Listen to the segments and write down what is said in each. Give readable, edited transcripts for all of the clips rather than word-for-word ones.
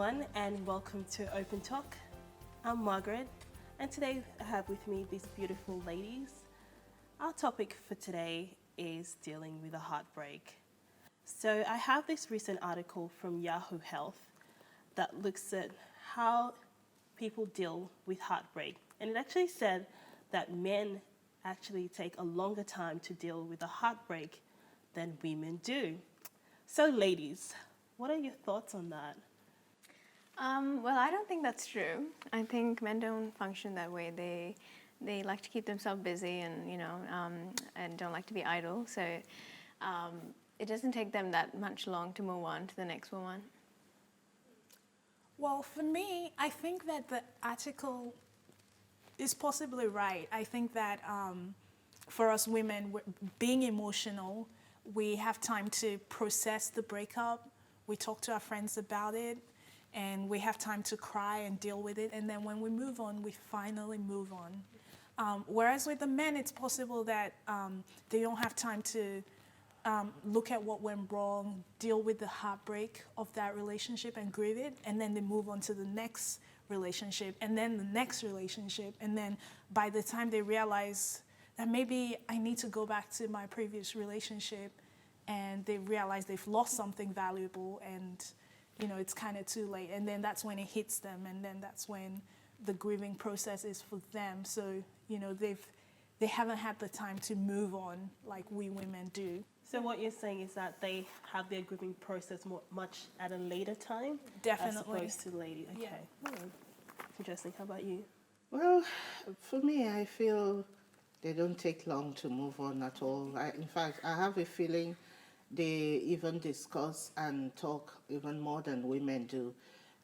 everyone, and welcome to Open Talk. I'm Margaret, and today I have with me these beautiful ladies. Our topic for today is dealing with a heartbreak. So I have this recent article from Yahoo Health that looks at how people deal with heartbreak. And it actually said that men actually take a longer time to deal with a heartbreak than women do. So ladies, what are your thoughts on that? Well, I don't think that's true. I think men don't function that way. They like to keep themselves busy and and don't like to be idle. So it doesn't take them that much long to move on to the next woman. Well, for me, I think that the article is possibly right. I think that for us women, being emotional, we have time to process the breakup. We talk to our friends about it, and we have time to cry and deal with it. And then when we move on, we finally move on. Whereas with the men, it's possible that they don't have time to look at what went wrong, deal with the heartbreak of that relationship and grieve it, and then they move on to the next relationship, and then the next relationship. And then by the time they realize that maybe I need to go back to my previous relationship, and they realize they've lost something valuable, and it's kind of too late. And then that's when it hits them, and then that's when the grieving process is for them. So they haven't had the time to move on like we women do. So what you're saying is that they have their grieving process much at a later time? Definitely. As opposed to ladies. Okay. Yeah. Interesting. How about you? Well, for me, I feel they don't take long to move on at all. In fact, I have a feeling they even discuss and talk even more than women do.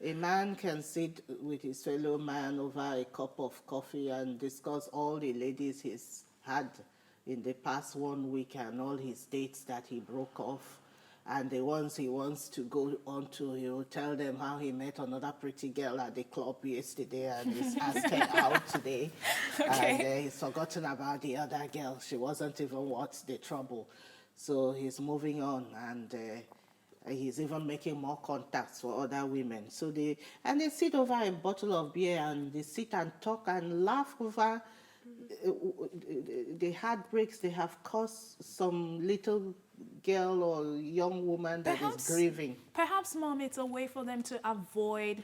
A man can sit with his fellow man over a cup of coffee and discuss all the ladies he's had in the past 1 week and all his dates that he broke off. And the ones he wants to go on to, he'll tell them how he met another pretty girl at the club yesterday and he's asked her out today. Okay. And he's forgotten about the other girl. She wasn't even worth the trouble. So he's moving on, and he's even making more contacts for other women. So they sit over a bottle of beer and they sit and talk and laugh over the heartbreaks they have caused some little girl or young woman that is grieving. Perhaps, Mom, it's a way for them to avoid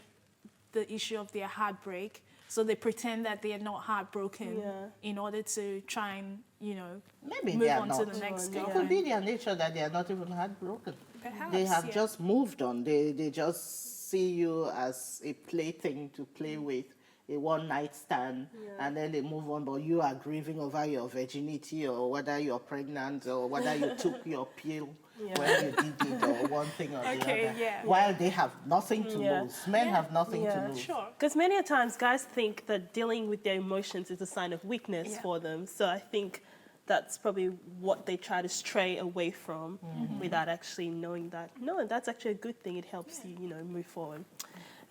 the issue of their heartbreak. So they pretend that they are not heartbroken in order to try and, Maybe move they are on not. to the next It girl. could be their nature that they are not even heartbroken. Perhaps, They have yeah. just moved on. They just see you as a plaything to play with, a one-night stand, and then they move on. But you are grieving over your virginity, or whether you're pregnant, or whether you took your pill when you did it, or one thing or the other. Yeah. While they have nothing to lose. Men have nothing to lose. Sure. Because many a times guys think that dealing with their emotions is a sign of weakness for them. So I think that's probably what they try to stray away from without actually knowing that, no, that's actually a good thing. It helps you, move forward.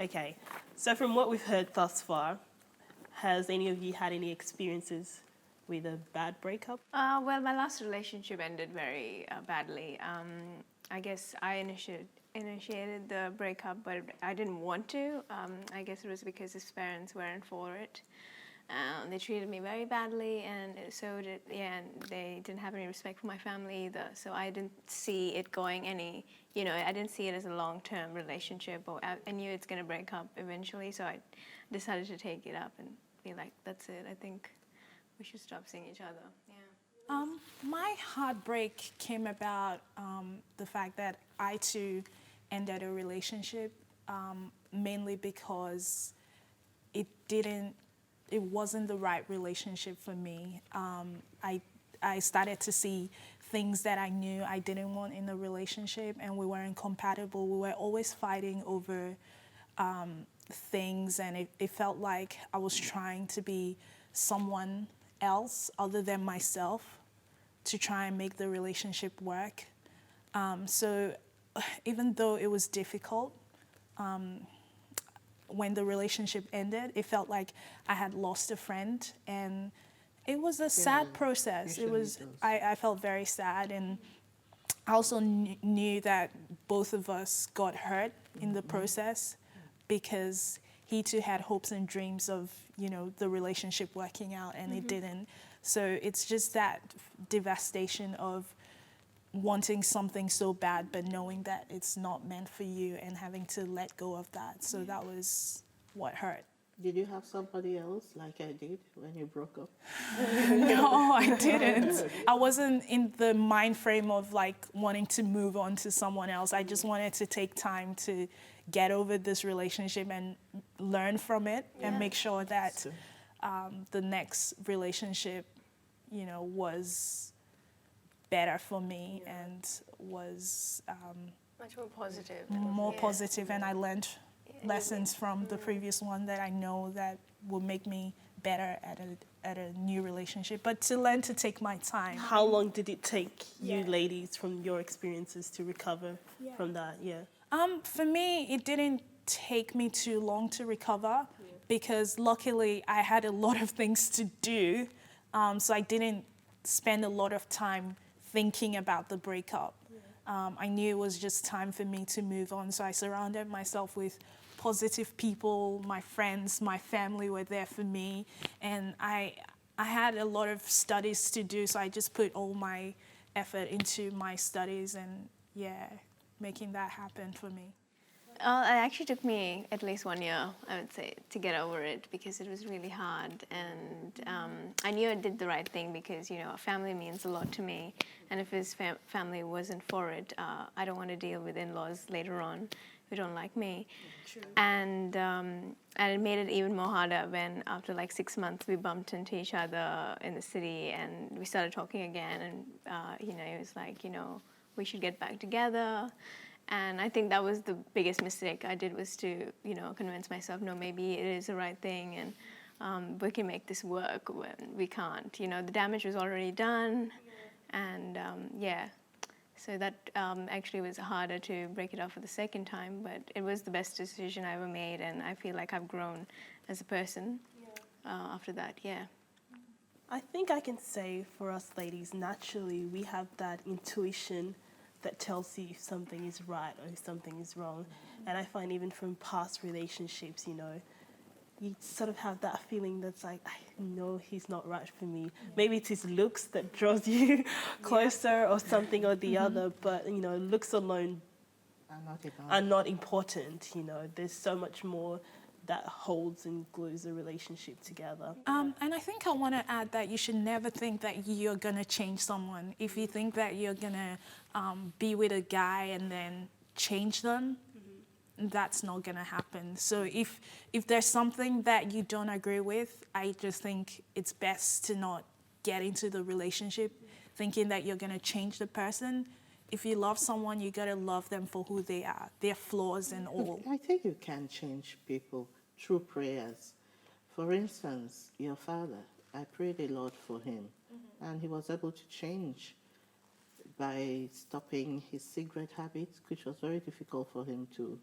Okay, so from what we've heard thus far, has any of you had any experiences with a bad breakup? Well, my last relationship ended very badly. I guess I initiated the breakup, but I didn't want to. I guess it was because his parents weren't for it. They treated me very badly, and and they didn't have any respect for my family either. So I didn't see it going any, I didn't see it as a long-term relationship. But I knew it's going to break up eventually, so I decided to take it up and be like, that's it. I think we should stop seeing each other. Yeah. My heartbreak came about the fact that I too ended a relationship, mainly because it wasn't the right relationship for me. I started to see things that I knew I didn't want in the relationship, and we weren't compatible. We were always fighting over things, and it felt like I was trying to be someone else other than myself to try and make the relationship work. So even though it was difficult, when the relationship ended, it felt like I had lost a friend, and it was a sad process. I felt very sad, and I also knew that both of us got hurt in the process. because he too had hopes and dreams of, you know, the relationship working out, and it didn't. So it's just that devastation of wanting something so bad, but knowing that it's not meant for you and having to let go of that. So that was what hurt. Did you have somebody else like I did when you broke up? No, I didn't. I wasn't in the mind frame of like wanting to move on to someone else. I just wanted to take time to get over this relationship and learn from it and make sure that the next relationship, you know, was better for me and was Much more positive. more Yeah. positive, and I learned lessons from the previous one that I know that will make me better at a new relationship. But to learn to take my time. How long did it take you Yeah. ladies from your experiences to recover from that? Yeah. For me, it didn't take me too long to recover because luckily I had a lot of things to do, so I didn't spend a lot of time thinking about the breakup. I knew it was just time for me to move on, so I surrounded myself with positive people. My friends, my family were there for me, and I had a lot of studies to do, so I just put all my effort into my studies and making that happen for me. It actually took me at least 1 year, I would say, to get over it because it was really hard. And I knew I did the right thing because, you know, family means a lot to me. And if his family wasn't for it, I don't want to deal with in-laws later on who don't like me. True. And it made it even more harder when after like 6 months we bumped into each other in the city and we started talking again. And, you know, it was like, you know, we should get back together. And I think that was the biggest mistake I did was to, you know, convince myself, no, maybe it is the right thing and we can make this work when we can't. You know, the damage was already done. And so that actually was harder to break it off for the second time, but it was the best decision I ever made. And I feel like I've grown as a person after that, I think I can say for us ladies, naturally, we have that intuition that tells you if something is right or if something is wrong. And I find even from past relationships, you know, you sort of have that feeling that's like, I know he's not right for me. Maybe it's his looks that draws you closer or something or the other, but, you know, looks alone are not important, you know. There's so much more that holds and glues a relationship together. And I think I want to add that you should never think that you're going to change someone. If you think that you're going to be with a guy and then change them, that's not going to happen. So if there's something that you don't agree with, I just think it's best to not get into the relationship thinking that you're going to change the person. If you love someone, you got to love them for who they are, their flaws and all. I think you can change people through prayers. For instance, your father, I prayed a lot for him, and he was able to change by stopping his cigarette habits, which was very difficult for him to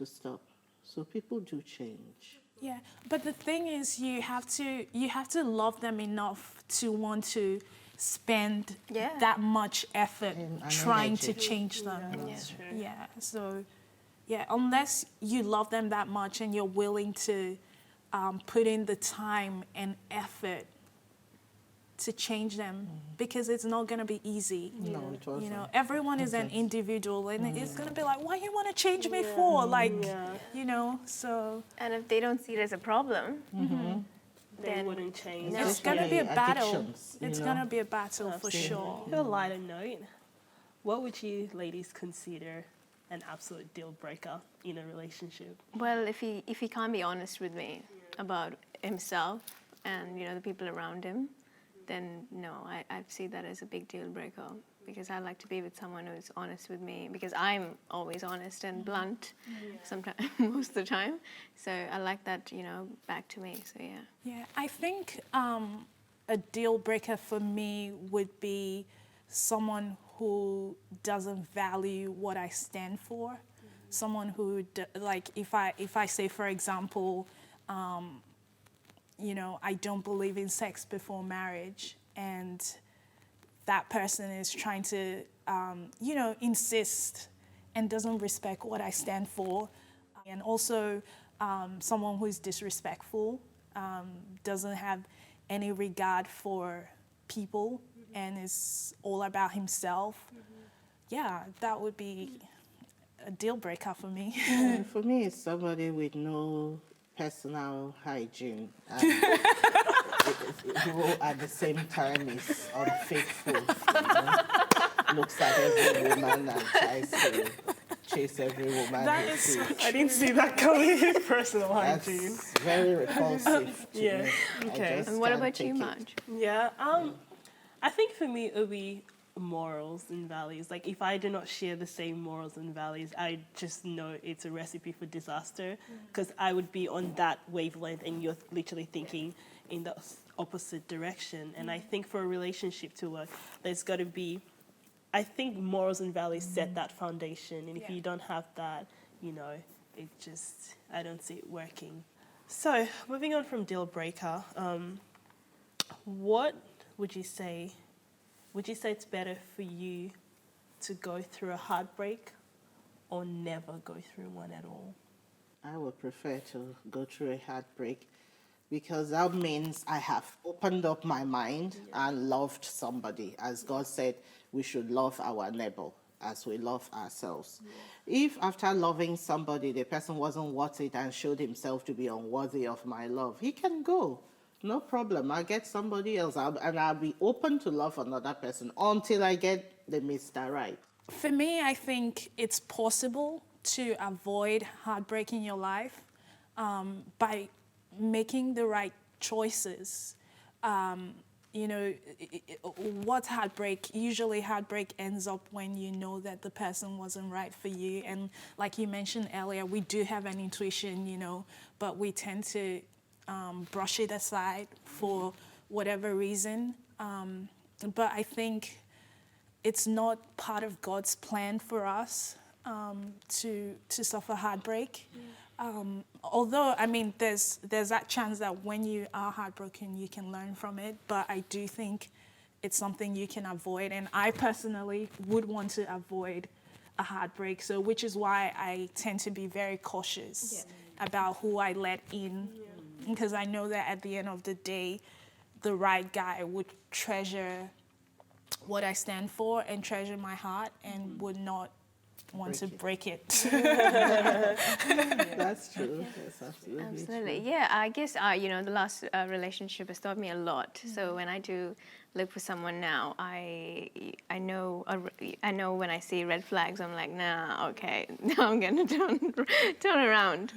stop. So people do change. Yeah, but the thing is, you have to love them enough to want to spend that much effort And trying energy. to change them. That's true. Yeah, so, unless you love them that much and you're willing to put in the time and effort to change them, because it's not going to be easy. No, it wasn't. You know, everyone is an individual, and it's going to be like, what you want to change me for? Like, you know, so... And if they don't see it as a problem, They then wouldn't change. No. It's going to be a battle. Addictions, you It's know. going to be a battle for sure. On a lighter note, what would you ladies consider an absolute deal breaker in a relationship? well, if he can't be honest with me about himself and, you know, the people around him, then no, I see that as a big deal breaker because I like to be with someone who's honest with me because I'm always honest and blunt sometimes, most of the time. So I like that, you know, back to me. So yeah. Yeah, I think a deal breaker for me would be someone who doesn't value what I stand for. Someone who, like, if I say, for example, you know, I don't believe in sex before marriage, and that person is trying to, you know, insist and doesn't respect what I stand for, And also someone who is disrespectful, doesn't have any regard for people, and is all about himself. Yeah, that would be a deal breaker for me. And for me, it's somebody with no personal hygiene and who at the same time is unfaithful. Looks at every woman and tries to chase every woman. That he is sees. so I didn't see that coming. Personal hygiene. That's very repulsive to Yeah, me. okay. I just And what can't about you, take it. Marge? Yeah. I think for me it would be morals and values. Like if I do not share the same morals and values, I just know it's a recipe for disaster, because I would be on that wavelength and you're literally thinking in the opposite direction. And I think for a relationship to work, there's got to be, I think morals and values set that foundation. And if Yeah. you don't have that, you know, it just, I don't see it working. So moving on from deal breaker, what would you say? Would you say it's better for you to go through a heartbreak or never go through one at all? I would prefer to go through a heartbreak because that means I have opened up my mind and loved somebody. As God said, we should love our neighbor as we love ourselves. If after loving somebody, the person wasn't worth it and showed himself to be unworthy of my love, he can go. No problem. I'll get somebody else and I'll be open to love another person until I get the Mr. Right. For me, I think it's possible to avoid heartbreak in your life by making the right choices. You know, what's heartbreak? Usually heartbreak ends up when you know that the person wasn't right for you. And like you mentioned earlier, we do have an intuition, you know, but we tend to brush it aside for whatever reason. But I think it's not part of God's plan for us to suffer heartbreak. Although, I mean, there's that chance that when you are heartbroken, you can learn from it. But I do think it's something you can avoid. And I personally would want to avoid a heartbreak. So, which is why I tend to be very cautious about who I let in. Because I know that at the end of the day, the right guy would treasure what I stand for and treasure my heart and would not want to break it. That's true. That's absolutely Absolutely. true. Yeah, I guess, you know, the last relationship has taught me a lot. So when I do look for someone now, I know when I see red flags, I'm like, nah, okay, now I'm going to turn around.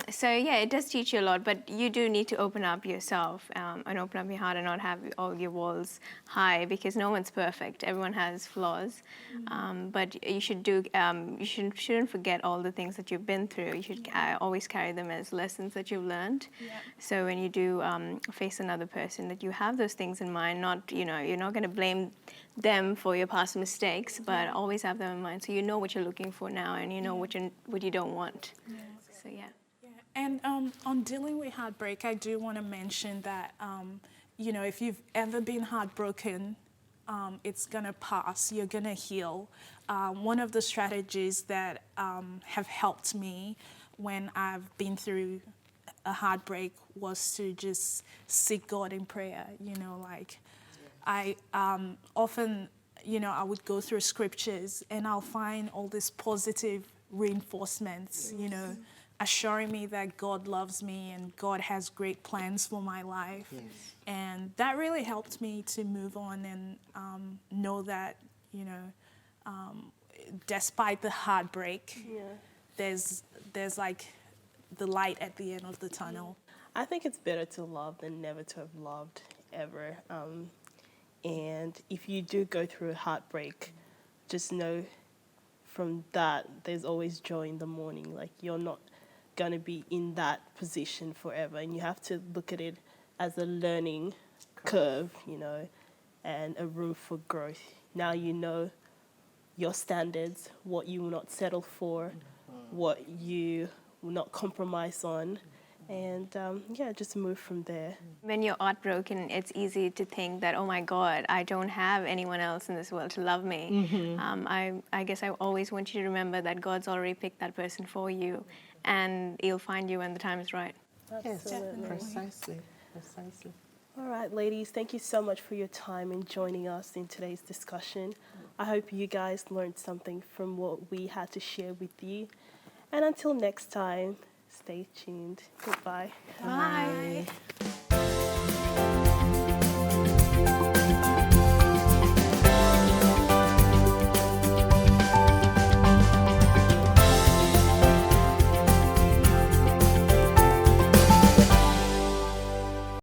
So yeah, it does teach you a lot, but you do need to open up yourself and open up your heart and not have all your walls high, because no one's perfect. Everyone has flaws, but you should shouldn't forget all the things that you've been through. You should always carry them as lessons that you've learned. So when you do face another person, that you have those things in mind. Not, you know, you're not going to blame them for your past mistakes, but always have them in mind, so you know what you're looking for now, and you know what you don't want. So yeah. And on dealing with heartbreak, I do want to mention that, you know, if you've ever been heartbroken, it's going to pass. You're going to heal. One of the strategies that have helped me when I've been through a heartbreak was to just seek God in prayer. You know, like I often, you know, I would go through scriptures and I'll find all these positive reinforcements, you know, assuring me that God loves me and God has great plans for my life. Yes. And that really helped me to move on and know that, you know, despite the heartbreak, there's like the light at the end of the tunnel. I think it's better to love than never to have loved ever. And if you do go through a heartbreak, just know from that there's always joy in the morning. Like, you're not going to be in that position forever, and you have to look at it as a learning curve, you know, and a room for growth. Now you know your standards, what you will not settle for, what you will not compromise on, and yeah, just move from there. When you're heartbroken, it's easy to think that, oh my God, I don't have anyone else in this world to love me. I guess I always want you to remember that God's already picked that person for you, and He'll find you when the time is right. Yes, Absolutely. precisely. All right, ladies, thank you so much for your time and joining us in today's discussion. I hope you guys learned something from what we had to share with you. And until next time, stay tuned. Goodbye. Bye.